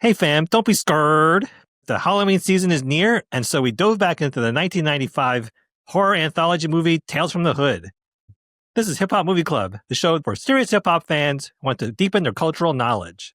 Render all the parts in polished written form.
Hey fam, don't be scared. The Halloween season is near, and so we dove back into the 1995 horror anthology movie Tales from the Hood. This is Hip Hop Movie Club, the show for serious hip hop fans who want to deepen their cultural knowledge.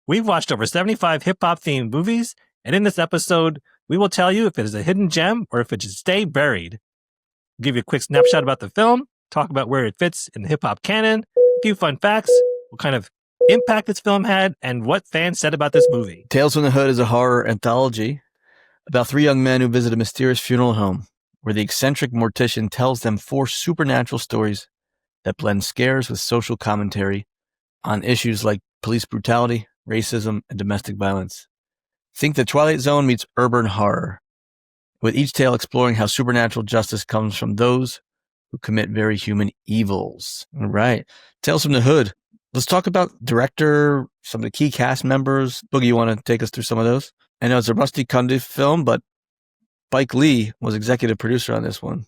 We've watched over 75 hip hop themed movies, and in this episode, we will tell you if it is a hidden gem or if it should stay buried. We'll give you a quick snapshot about the film, talk about where it fits in the hip hop canon, a few fun facts, what kind of impact this film had, and what fans said about this movie. Tales from the Hood is a horror anthology about three young men who visit a mysterious funeral home where the eccentric mortician tells them four supernatural stories that blend scares with social commentary on issues like police brutality, racism, and domestic violence. Think the Twilight Zone meets urban horror, with each tale exploring how supernatural justice comes from those who commit very human evils. All right. Tales from the Hood. Let's talk about director, some of the key cast members. Boogie, you want to take us through some of those? I know it's a Rusty Cundiff film, but Spike Lee was executive producer on this one.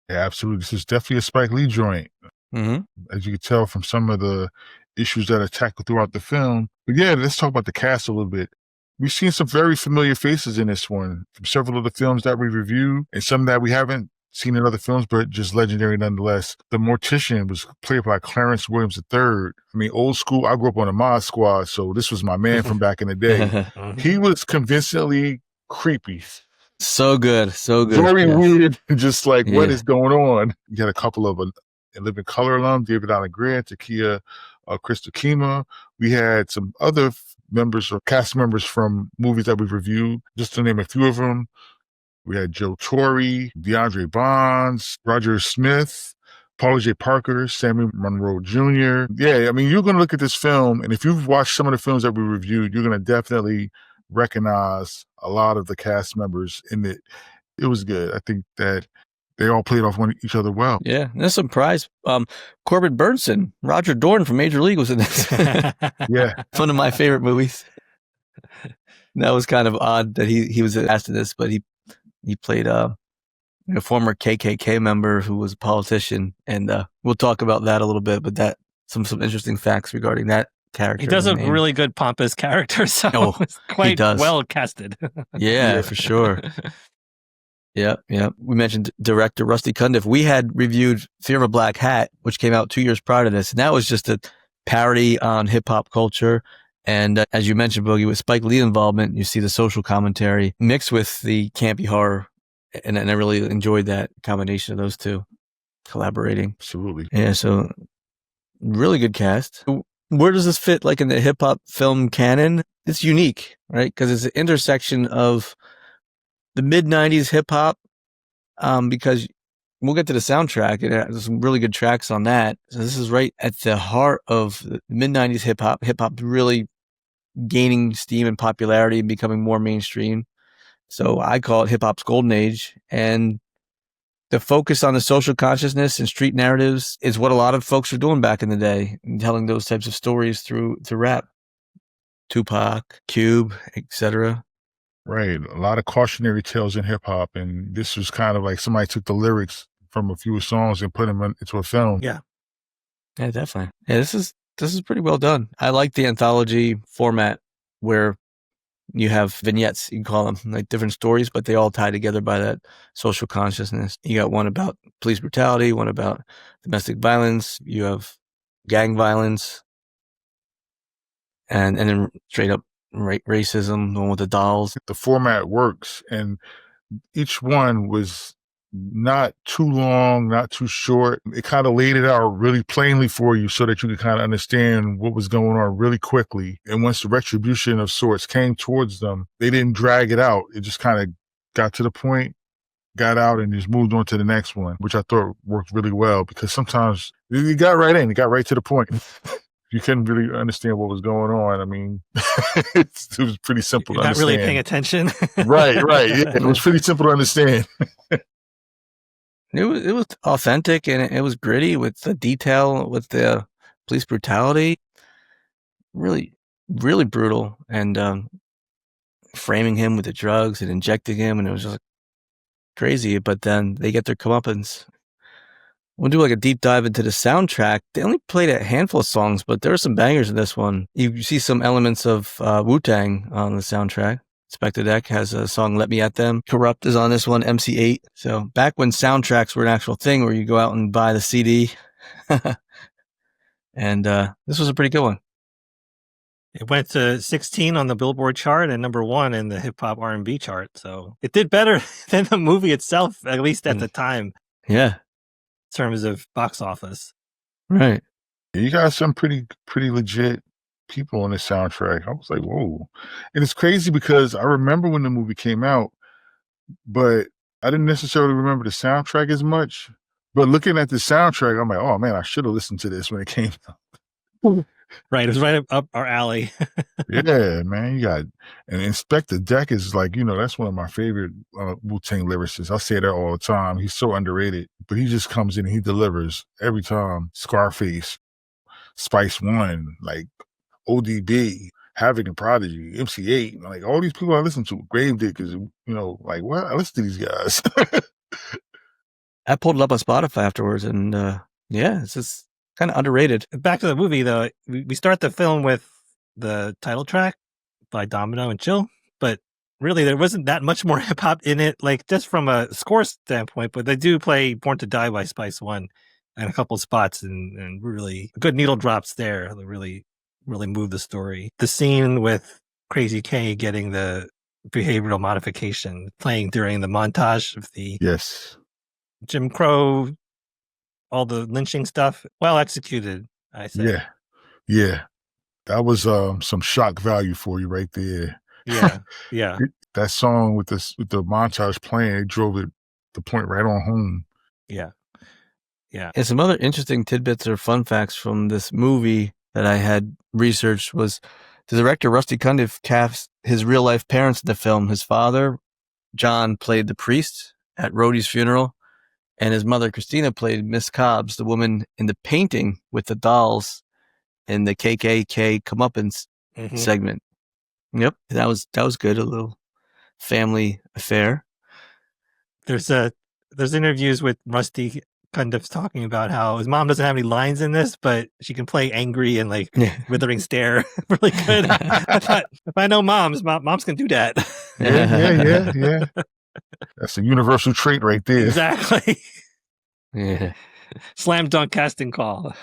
Yeah, absolutely. This is definitely a Spike Lee joint. Mm-hmm. As you can tell from some of the issues that are tackled throughout the film. But yeah, let's talk about the cast a little bit. We've seen some very familiar faces in this one from several of the films that we reviewed and some that we haven't seen in other films, but just legendary nonetheless. The Mortician was played by Clarence Williams III. I mean, old school. I grew up on the Mod Squad, so this was my man from back in the day. He was convincingly creepy. So good. Very weird. Just like, Yeah. what is going on? You had a couple of Living Color alum, David Allen Greer, Takia Crystal Kima. We had some other members or cast members from movies that we've reviewed, just to name a few of them. We had Joe Torre, DeAndre Bonds, Roger Smith, Paula J. Parker, Sammy Monroe Jr. Yeah, I mean, you're going to look at this film, and if you've watched some of the films that we reviewed, you're going to definitely recognize a lot of the cast members in it. It was good. I think that they all played off each other well. Yeah, no surprise. Corbin Burnson, Roger Dorn from Major League was in this. Yeah. One of my favorite movies. That was kind of odd that he was asked in this, but he played a former KKK member who was a politician, and we'll talk about that a little bit. But that some interesting facts regarding that character. He does a really good pompous character, so it's quite well casted. Yeah, for sure. Yeah. We mentioned director Rusty Cundiff. We had reviewed Fear of a Black Hat, which came out 2 years prior to this, and that was just a parody on hip hop culture. And as you mentioned, Boogie, with Spike Lee involvement, you see the social commentary mixed with the campy horror. And I really enjoyed that combination of those two collaborating. Absolutely. Yeah, so really good cast. Where does this fit like in the hip hop film canon? It's unique, right? Because it's an intersection of the mid-90s hip hop, because we'll get to the soundtrack, and there's some really good tracks on that. So this is right at the heart of the mid-90s hip hop. Hip hop really gaining steam and popularity and becoming more mainstream. So I call it hip hop's golden age. And the focus on the social consciousness and street narratives is what a lot of folks were doing back in the day, and telling those types of stories through rap. Tupac, Cube, etc. Right. A lot of cautionary tales in hip hop. And this was kind of like somebody took the lyrics from a few songs and put them into a film. Yeah, definitely. Yeah, this is pretty well done. I like the anthology format where you have vignettes, you can call them, like different stories, but they all tie together by that social consciousness. You got one about police brutality, one about domestic violence, you have gang violence, and then straight up racism, the one with the dolls. The format works, and each one was not too long, not too short. It kind of laid it out really plainly for you so that you could kind of understand what was going on really quickly. And once the retribution of sorts came towards them, they didn't drag it out. It just kind of got to the point, got out, and just moved on to the next one, which I thought worked really well, because sometimes you got right in, it got right to the point. You couldn't really understand what was going on. I mean, it was pretty simple to understand. Not really paying attention. Right. Yeah, it was pretty simple to understand. It was authentic, and it was gritty with the detail, with the police brutality. Really, really brutal, and framing him with the drugs and injecting him, and it was just crazy. But then they get their comeuppance we'll do like a deep dive into the soundtrack. They only played a handful of songs, but there are some bangers in this one. You see some elements of Wu-Tang on the soundtrack. Spectre Deck has a song, Let Me At Them. Corrupt is on this one, MC8. So back when soundtracks were an actual thing where you go out and buy the CD. And this was a pretty good one. It went to 16 on the Billboard chart and number 1 in the hip hop R&B chart. So it did better than the movie itself, at least at the time. Yeah. In terms of box office. Right. You got some pretty legit people on the soundtrack. I was like, whoa. And it's crazy because I remember when the movie came out, but I didn't necessarily remember the soundtrack as much. But looking at the soundtrack, I'm like, oh man, I should have listened to this when it came out. Right. It was right up our alley. Yeah, man. You got, and Inspector Deck is like, that's one of my favorite Wu-Tang lyricists. I say that all the time. He's so underrated, but he just comes in and he delivers every time. Scarface, Spice One, like ODB, Havoc and Prodigy, MC8, like all these people I listen to, Gravediggers, like what? I listen to these guys. I pulled it up on Spotify afterwards, and yeah, it's just kind of underrated. Back to the movie, though, we start the film with the title track by Domino and Chill, but really there wasn't that much more hip hop in it, like just from a score standpoint. But they do play "Born to Die" by Spice One and a couple spots, and really good needle drops there. That really move the story. The scene with Crazy K getting the behavioral modification playing during the montage of the Jim Crow, all the lynching stuff, well executed, I say. Yeah. That was some shock value for you right there. Yeah. That song with the montage playing, it drove the point right on home. Yeah. And some other interesting tidbits or fun facts from this movie that I had researched was the director Rusty Cundiff cast his real life parents in the film. His father, John, played the priest at Rhodey's funeral, and his mother, Christina, played Miss Cobbs, the woman in the painting with the dolls in the KKK comeuppance segment. Yep, that was good. A little family affair. There's interviews with Rusty Cundiff talking about how his mom doesn't have any lines in this, but she can play angry and like withering stare really good. I thought, if I know moms can do that. Yeah. That's a universal trait right there. Exactly. Yeah. Slam dunk casting call.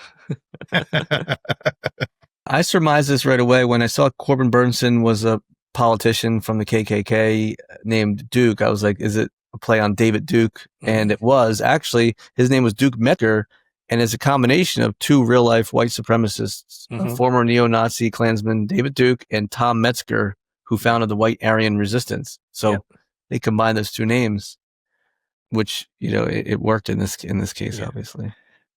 I surmised this right away when I saw Corbin Burnson was a politician from the KKK named Duke. I was like, is it a play on David Duke? And it was. Actually, his name was Duke Metzger, and it's a combination of two real-life white supremacists, a former neo-Nazi Klansman, David Duke, and Tom Metzger, who founded the White Aryan Resistance. So they combined those two names, which, it worked in this case, obviously.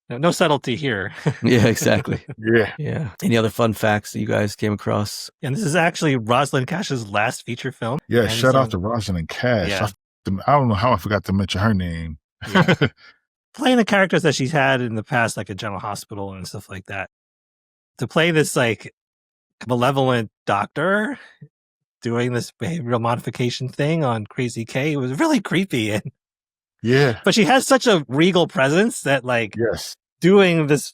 No subtlety here. Yeah, exactly. Yeah. Any other fun facts that you guys came across? And this is actually Rosalind Cash's last feature film. Yeah, shout out to Rosalind Cash. Yeah. I don't know how I forgot to mention her name. Yeah. Playing the characters that she's had in the past, like a General Hospital and stuff like that. To play this like malevolent doctor doing this behavioral modification thing on Crazy K was really creepy. And but she has such a regal presence that like doing this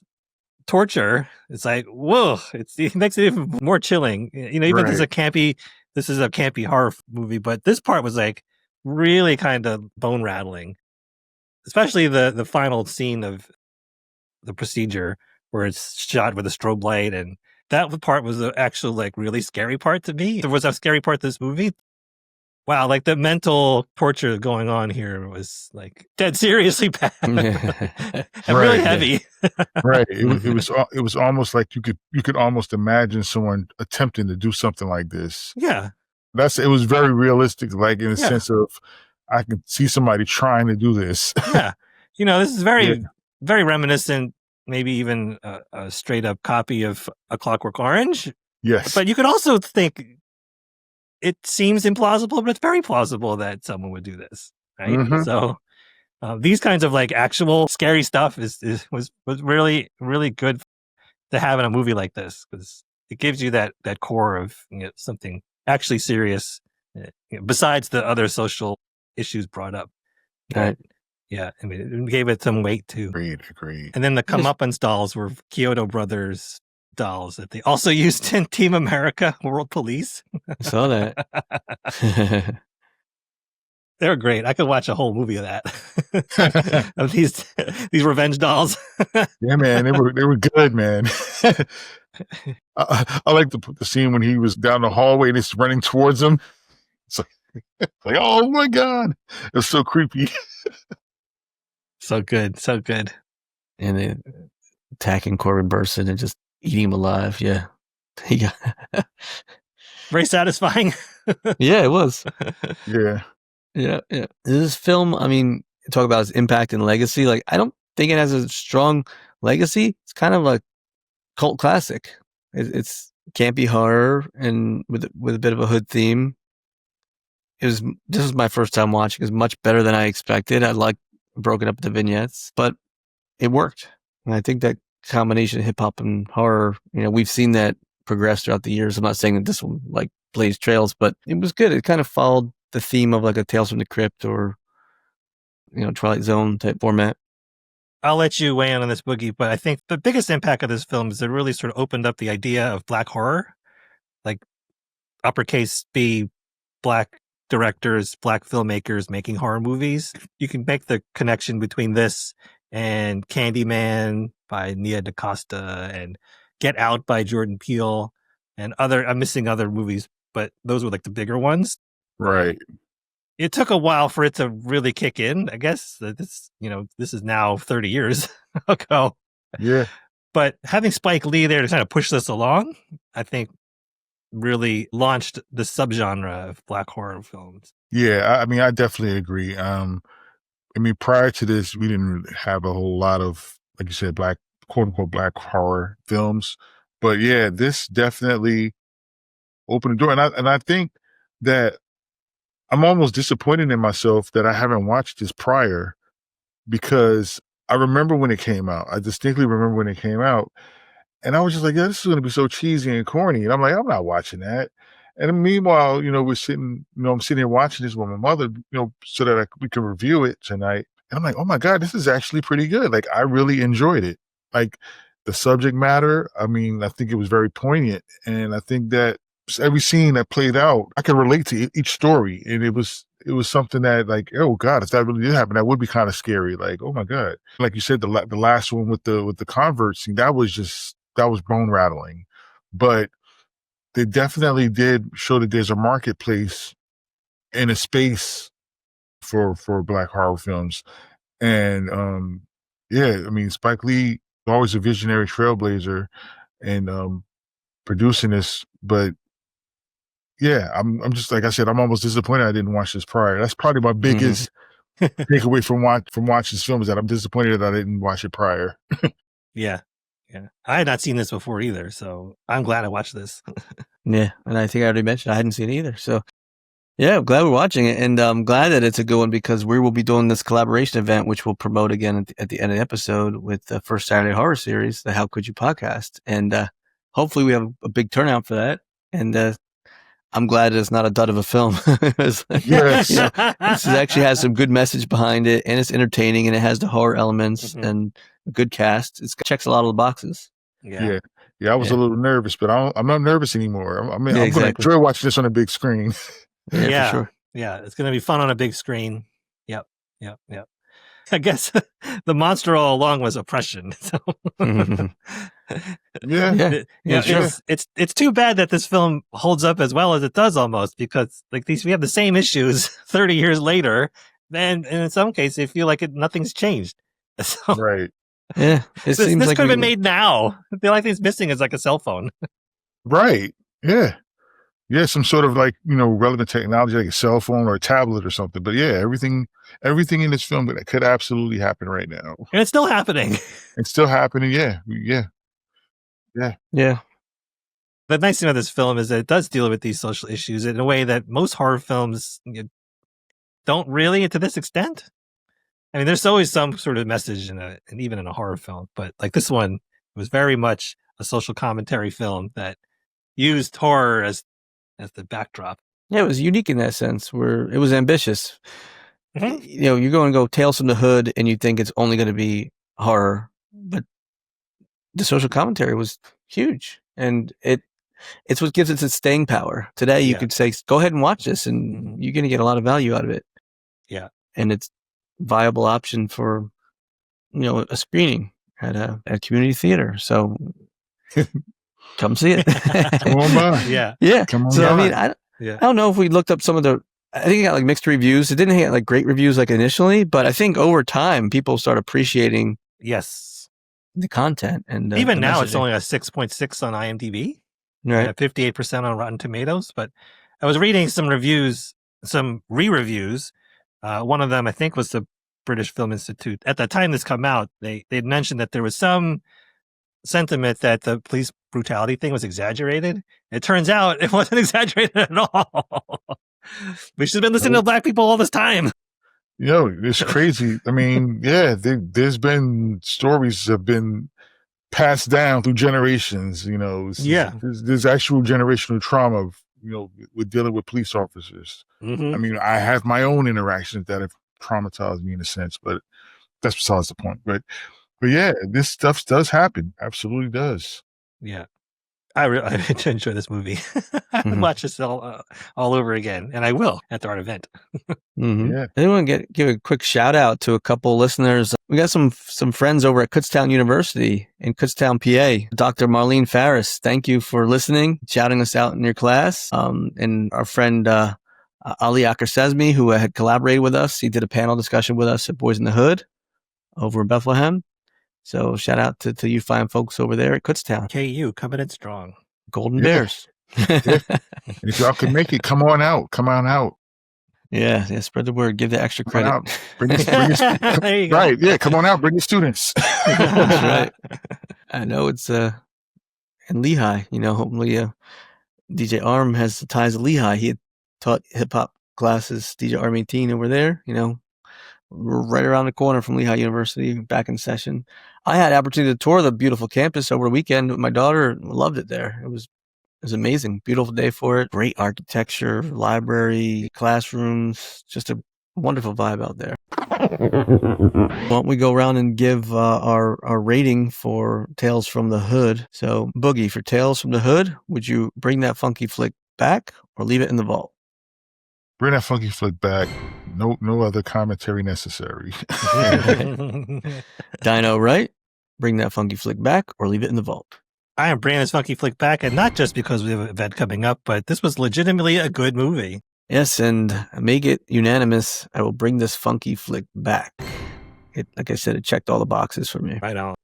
torture, it's like, whoa, it makes it even more chilling. Even this is a campy horror movie, but this part was like really kind of bone rattling, especially the final scene of the procedure where it's shot with a strobe light. And that part was the actual like really scary part to me. There was a scary part to this movie. Wow, like the mental torture going on here was like dead seriously bad and really heavy. Right. It was almost like you could almost imagine someone attempting to do something like this. Yeah. It was very realistic, like in the sense of I can see somebody trying to do this. Yeah. This is very, very reminiscent, maybe even a straight up copy of A Clockwork Orange. Yes. But you could also think it seems implausible, but it's very plausible that someone would do this, right? So these kinds of like actual scary stuff was really, really good to have in a movie like this, because it gives you that core of something actually serious, besides the other social issues brought up. Right. Yeah, I mean, it gave it some weight too. Agreed. And then the comeuppance dolls were Kyoto Brothers dolls that they also used in Team America World Police. I saw that. They were great. I could watch a whole movie of that. Of these revenge dolls. Yeah, man, they were good, man. I like the scene when he was down the hallway and it's running towards him. It's like, oh my god, it was so creepy. So good. And then attacking Corbin Burson and just eating him alive. Yeah. He got Very satisfying. yeah, it was. Yeah. Yeah. This film, I mean, talk about its impact and legacy. Like, I don't think it has a strong legacy. It's kind of like cult classic. It's campy horror and with a bit of a hood theme. This was my first time watching. It was much better than I expected. I like broken up the vignettes, but it worked. And I think that combination of hip hop and horror, we've seen that progress throughout the years. I'm not saying that this one like blazed trails, but it was good. It kind of followed the theme of like a Tales from the Crypt or, Twilight Zone type format. I'll let you weigh in on this, Boogie, but I think the biggest impact of this film is it really sort of opened up the idea of black horror, like uppercase B, black directors, black filmmakers making horror movies. You can make the connection between this and Candyman by Nia DaCosta and Get Out by Jordan Peele and I'm missing other movies, but those were like the bigger ones. Right. It took a while for it to really kick in. I guess this is now 30 years ago. Yeah. But having Spike Lee there to kind of push this along, I think really launched the subgenre of black horror films. Yeah, I mean, I definitely agree. Prior to this, we didn't have a whole lot of, like you said, black, quote unquote, black horror films. But yeah, this definitely opened the door. And I think that I'm almost disappointed in myself that I haven't watched this prior, because I remember when it came out. I distinctly remember when it came out. And I was just like, yeah, this is going to be so cheesy and corny. And I'm like, I'm not watching that. And meanwhile, I'm sitting here watching this with my mother, so that we can review it tonight. And I'm like, oh my God, this is actually pretty good. Like, I really enjoyed it. Like, the subject matter, I think it was very poignant. And I think that every scene that played out, I could relate to each story. And it was something that, like, oh God, if that really did happen, that would be kind of scary. Like, oh my God. Like you said, the last one with the convert scene, that was bone rattling. But they definitely did show that there's a marketplace and a space for black horror films. And Spike Lee, always a visionary trailblazer and producing this. But yeah, I'm just, like I said, I'm almost disappointed I didn't watch this prior. That's probably my biggest takeaway from watching this film, is that I'm disappointed that I didn't watch it prior. Yeah. I had not seen this before either, so I'm glad I watched this. Yeah, and I think I already mentioned I hadn't seen it either. So yeah, I'm glad we're watching it, and I'm glad that it's a good one, because we will be doing this collaboration event, which we'll promote again at the end of the episode with the First Saturday Horror Series, the How Could You podcast, and hopefully we have a big turnout for that. And I'm glad it's not a dud of a film. Yes. This actually has some good message behind it, and it's entertaining, and it has the horror elements and a good cast. It checks a lot of the boxes. Yeah. I was a little nervous, but I'm not nervous anymore. I'm going to enjoy watching this on a big screen. Yeah, for sure. Yeah, it's going to be fun on a big screen. Yep. I guess the monster all along was oppression. So. It's too bad that this film holds up as well as it does, almost, because we have the same issues 30 years later, and in some cases they feel like nothing's changed. So, right. Yeah. This could have been made now. The only thing's missing is like a cell phone. Right. Yeah. Yeah, some sort of relevant technology, like a cell phone or a tablet or something. But yeah, everything in this film that could absolutely happen right now. And it's still happening. It's still happening. Yeah. The nice thing about this film is that it does deal with these social issues in a way that most horror films don't really, to this extent. I mean, there's always some sort of message and even in a horror film, but like this one was very much a social commentary film that used horror as the backdrop. Yeah, it was unique in that sense, where it was ambitious. Mhm. You're going to go Tales from the Hood and you think it's only going to be horror, but the social commentary was huge, and it's what gives it its staying power. Today, you could say, go ahead and watch this, and you're going to get a lot of value out of it. Yeah. And it's a viable option for, a screening at a community theater. So come see it. Come on by. Yeah. Yeah. Come on So, by. I don't know if we looked up some of I think it got like mixed reviews. It didn't get like great reviews like initially, but I think over time, people start appreciating Yes. the content. And even the now, it's messaging. only a 6.6 on IMDb. Right. 58% on Rotten Tomatoes. But I was reading some reviews, some re-reviews. One of them, I think, was the British Film Institute. At the time this come out, they mentioned that there was some sentiment that the police brutality thing was exaggerated. It turns out it wasn't exaggerated at all. We should have been listening to black people all this time. It's crazy. I mean, yeah, there's been stories have been passed down through generations. There's actual generational trauma. With dealing with police officers. Mm-hmm. I mean, I have my own interactions that have traumatized me in a sense, but that's besides the point. But yeah, this stuff does happen. Absolutely does. Yeah. I enjoy this movie. I would watch this all over again, and I will at the art event. Yeah. I want to give a quick shout out to a couple listeners. We got some friends over at Kutztown University in Kutztown, PA. Dr. Marlene Farris, thank you for listening, shouting us out in your class. And our friend Ali Akarsesmi, who had collaborated with us, he did a panel discussion with us at Boys in the Hood over in Bethlehem. So shout out to you fine folks over there at Kutztown. KU, coming in strong. Golden Bears. Yeah. If y'all can make it, come on out. Come on out. Yeah, spread the word. Give the extra credit. Bring your There you go. Right, yeah, come on out. Bring your students. That's right. I know it's in Lehigh. Hopefully DJ Arm has the ties to Lehigh. He had taught hip-hop classes, DJ Arm 18 over there. We're right around the corner from Lehigh University, back in session. I had the opportunity to tour the beautiful campus over the weekend with my daughter. Loved it there. It was amazing. Beautiful day for it. Great architecture, library, classrooms. Just a wonderful vibe out there. Why don't we go around and give our rating for Tales from the Hood? So, Boogie, for Tales from the Hood, would you bring that funky flick back or leave it in the vault? Bring that funky flick back. No other commentary necessary. Dino, right? Bring that funky flick back or leave it in the vault? I am bringing this funky flick back, and not just because we have an event coming up, but this was legitimately a good movie. Yes, and make it unanimous. I will bring this funky flick back. Like I said, it checked all the boxes for me. Right on.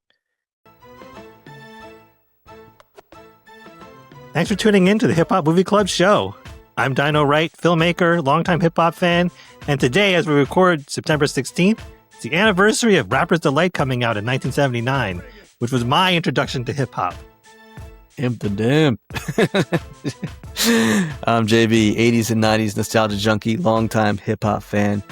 Thanks for tuning in to the Hip Hop Movie Club show. I'm Dino Wright, filmmaker, longtime hip hop fan, and today, as we record September 16th, it's the anniversary of Rapper's Delight coming out in 1979, which was my introduction to hip hop. Imp the Dimp. I'm JB, 80s and 90s nostalgia junkie, longtime hip hop fan.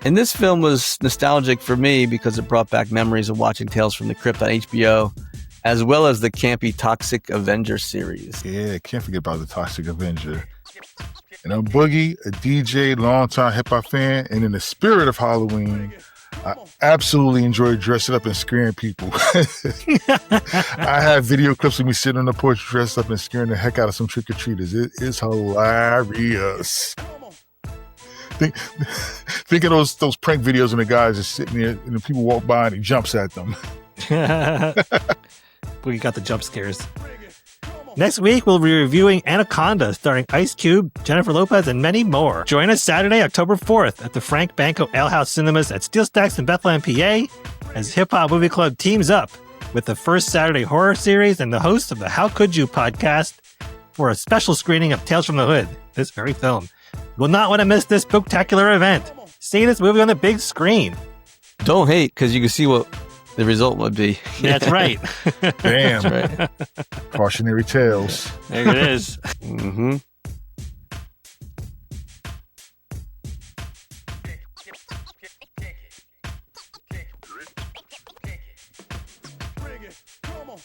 And this film was nostalgic for me because it brought back memories of watching Tales from the Crypt on HBO, as well as the campy Toxic Avenger series. Yeah, can't forget about the Toxic Avenger. And I'm Boogie, a DJ, longtime hip hop fan, and in the spirit of Halloween, I absolutely enjoy dressing up and scaring people. I have video clips of me sitting on the porch dressed up and scaring the heck out of some trick-or-treaters. It is hilarious. Think of those prank videos and the guys just sitting there and the people walk by and he jumps at them. We got the jump scares. Next week, we'll be reviewing Anaconda, starring Ice Cube, Jennifer Lopez, and many more. Join us Saturday, October 4th at the Frank Banco Ale House Cinemas at SteelStacks in Bethlehem, PA, as Hip Hop Movie Club teams up with the First Saturday Horror Series and the host of the How Could You podcast for a special screening of Tales from the Hood, this very film. You will not want to miss this spectacular event. See this movie on the big screen. Don't hate, because you can see what the result would be. That's right. Damn. That's right. Cautionary tales. There it is. Mm-hmm. Come on.